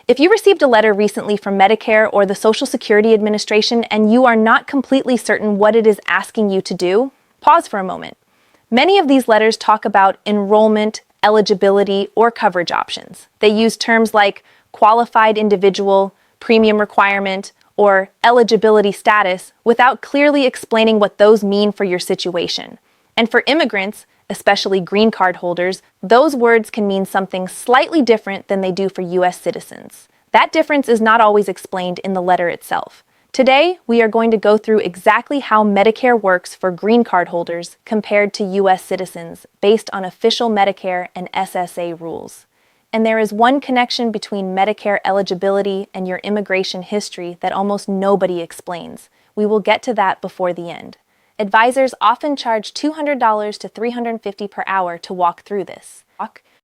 If you received a letter recently from Medicare or the Social Security Administration and you are not completely certain what it is asking you to do, pause for a moment. Many of these letters talk about enrollment, eligibility, or coverage options. They use terms like qualified individual, premium requirement, or eligibility status without clearly explaining what those mean for your situation. And for immigrants, especially green card holders, those words can mean something slightly different than they do for U.S. citizens. That difference is not always explained in the letter itself. Today, we are going to go through exactly how Medicare works for green card holders compared to U.S. citizens based on official Medicare and SSA rules. And there is one connection between Medicare eligibility and your immigration history that almost nobody explains. We will get to that before the end. Advisors often charge $200 to $350 per hour to walk through this.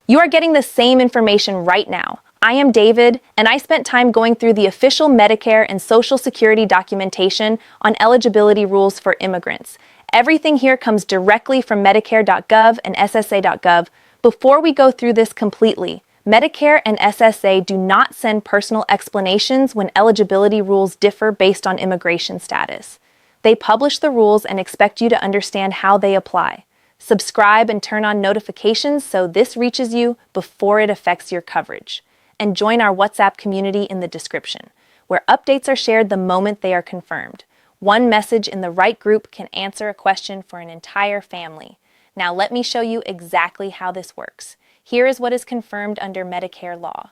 You are getting the same information right now. I am David, and I spent time going through the official Medicare and Social Security documentation on eligibility rules for immigrants. Everything here comes directly from Medicare.gov and SSA.gov. Before we go through this completely, Medicare and SSA do not send personal explanations when eligibility rules differ based on immigration status. They publish the rules and expect you to understand how they apply. Subscribe and turn on notifications so this reaches you before it affects your coverage. And join our WhatsApp community in the description, where updates are shared the moment they are confirmed. One message in the right group can answer a question for an entire family. Now let me show you exactly how this works. Here is what is confirmed under Medicare law.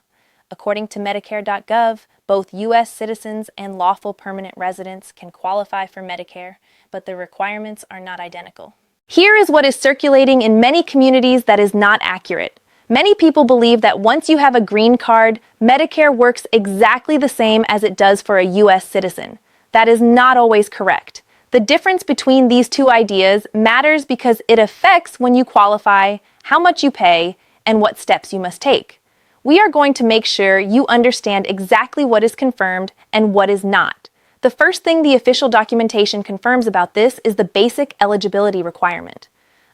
According to Medicare.gov, both U.S. citizens and lawful permanent residents can qualify for Medicare, but the requirements are not identical. Here is what is circulating in many communities that is not accurate. Many people believe that once you have a green card, Medicare works exactly the same as it does for a U.S. citizen. That is not always correct. The difference between these two ideas matters because it affects when you qualify, how much you pay, and what steps you must take. We are going to make sure you understand exactly what is confirmed and what is not. The first thing the official documentation confirms about this is the basic eligibility requirement.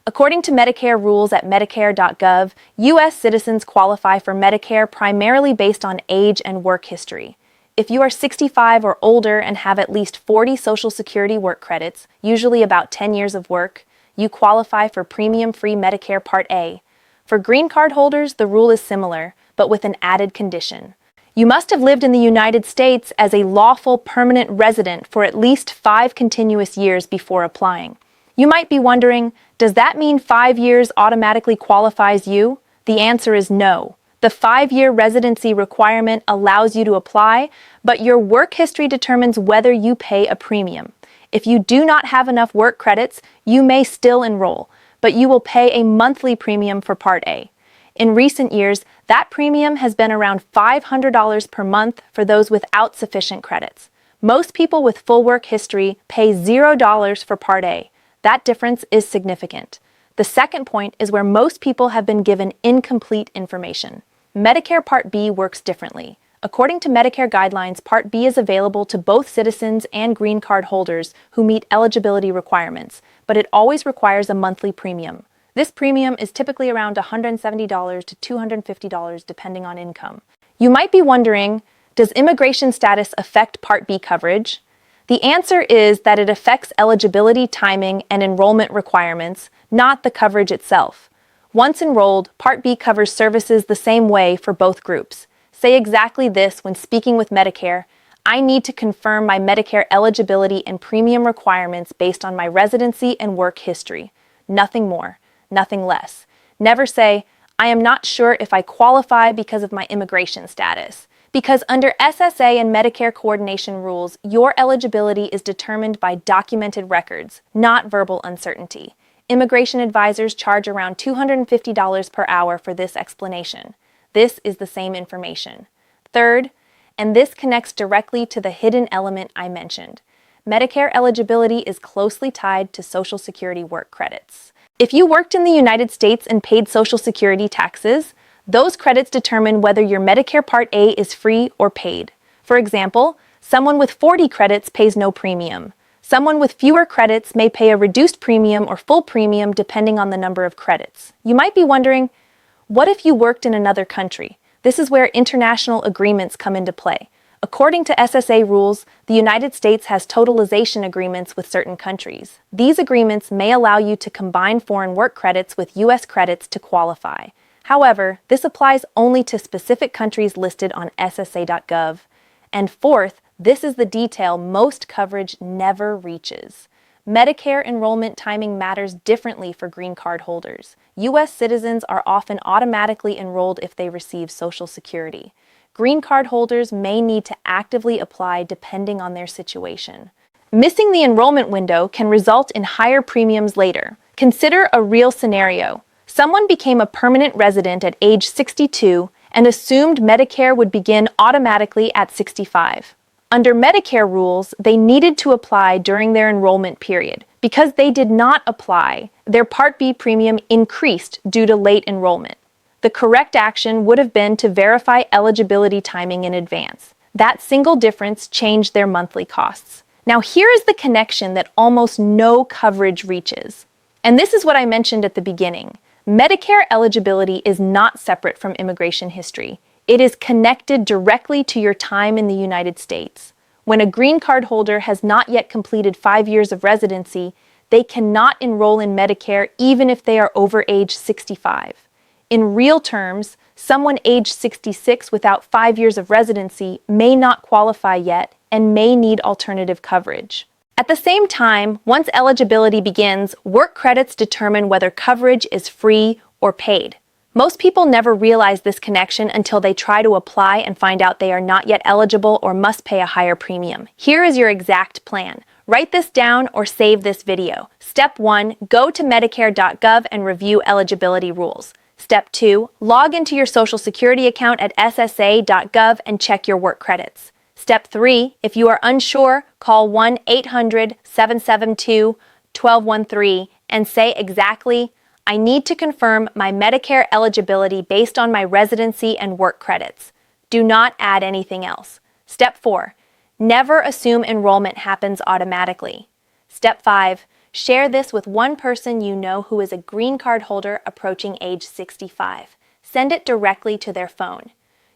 According to Medicare rules at Medicare.gov, U.S. citizens qualify for Medicare primarily based on age and work history. If you are 65 or older and have at least 40 Social Security work credits, usually about 10 years of work, you qualify for premium-free Medicare Part A. For green card holders, the rule is similar, but with an added condition. You must have lived in the United States as a lawful permanent resident for at least 5 continuous years before applying. You might be wondering, does that mean 5 years automatically qualifies you? The answer is no. The 5-year residency requirement allows you to apply, but your work history determines whether you pay a premium. If you do not have enough work credits, you may still enroll, but you will pay a monthly premium for Part A. In recent years, that premium has been around $500 per month for those without sufficient credits. Most people with full work history pay $0 for Part A. That difference is significant. The second point is where most people have been given incomplete information. Medicare Part B works differently. According to Medicare guidelines, Part B is available to both citizens and green card holders who meet eligibility requirements, but it always requires a monthly premium. This premium is typically around $170 to $250 depending on income. You might be wondering, does immigration status affect Part B coverage? The answer is that it affects eligibility, timing, and enrollment requirements, not the coverage itself. Once enrolled, Part B covers services the same way for both groups. Say exactly this when speaking with Medicare: I need to confirm my Medicare eligibility and premium requirements based on my residency and work history. Nothing more, nothing less. Never say, I am not sure if I qualify because of my immigration status. Because under SSA and Medicare coordination rules, your eligibility is determined by documented records, not verbal uncertainty. Immigration advisors charge around $250 per hour for this explanation. This is the same information. Third, and this connects directly to the hidden element I mentioned, Medicare eligibility is closely tied to Social Security work credits. If you worked in the United States and paid Social Security taxes, those credits determine whether your Medicare Part A is free or paid. For example, someone with 40 credits pays no premium. Someone with fewer credits may pay a reduced premium or full premium depending on the number of credits. You might be wondering, what if you worked in another country? This is where international agreements come into play. According to SSA rules, the United States has totalization agreements with certain countries. These agreements may allow you to combine foreign work credits with U.S. credits to qualify. However, this applies only to specific countries listed on SSA.gov. And fourth, this is the detail most coverage never reaches. Medicare enrollment timing matters differently for green card holders. U.S. citizens are often automatically enrolled if they receive Social Security. Green card holders may need to actively apply depending on their situation. Missing the enrollment window can result in higher premiums later. Consider a real scenario. Someone became a permanent resident at age 62 and assumed Medicare would begin automatically at 65. Under Medicare rules, they needed to apply during their enrollment period. Because they did not apply, their Part B premium increased due to late enrollment. The correct action would have been to verify eligibility timing in advance. That single difference changed their monthly costs. Now here is the connection that almost no coverage reaches. And this is what I mentioned at the beginning. Medicare eligibility is not separate from immigration history. It is connected directly to your time in the United States. When a green card holder has not yet completed 5 years of residency, they cannot enroll in Medicare even if they are over age 65. In real terms, someone aged 66 without 5 years of residency may not qualify yet and may need alternative coverage. At the same time, once eligibility begins, work credits determine whether coverage is free or paid. Most people never realize this connection until they try to apply and find out they are not yet eligible or must pay a higher premium. Here is your exact plan. Write this down or save this video. Step 1, go to Medicare.gov and review eligibility rules. Step 2, log into your Social Security account at SSA.gov and check your work credits. Step 3, if you are unsure, call 1-800-772-1213 and say exactly, I need to confirm my Medicare eligibility based on my residency and work credits. Do not add anything else. Step 4, never assume enrollment happens automatically. Step 5, share this with one person you know who is a green card holder approaching age 65. Send it directly to their phone.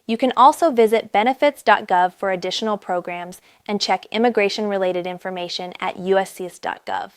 You can also visit benefits.gov for additional programs and check immigration-related information at uscis.gov.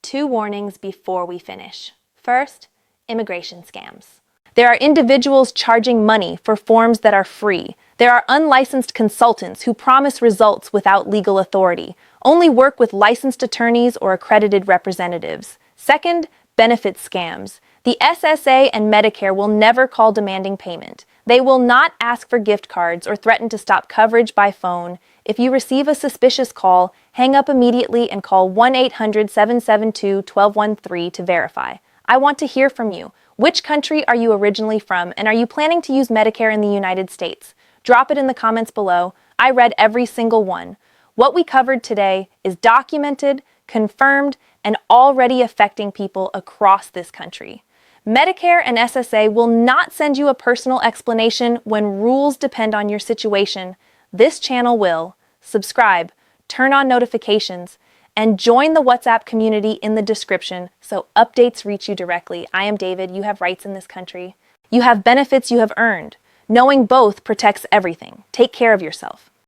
2 warnings before we finish. First, immigration scams. There are individuals charging money for forms that are free. There are unlicensed consultants who promise results without legal authority. Only work with licensed attorneys or accredited representatives. Second, benefit scams. The SSA and Medicare will never call demanding payment. They will not ask for gift cards or threaten to stop coverage by phone. If you receive a suspicious call, hang up immediately and call 1-800-772-1213 to verify. I want to hear from you. Which country are you originally from, and are you planning to use Medicare in the United States? Drop it in the comments below. I read every single one. What we covered today is documented, confirmed, and already affecting people across this country. Medicare and SSA will not send you a personal explanation when rules depend on your situation. This channel will. Subscribe, turn on notifications, and join the WhatsApp community in the description so updates reach you directly. I am David. You have rights in this country. You have benefits you have earned. Knowing both protects everything. Take care of yourself.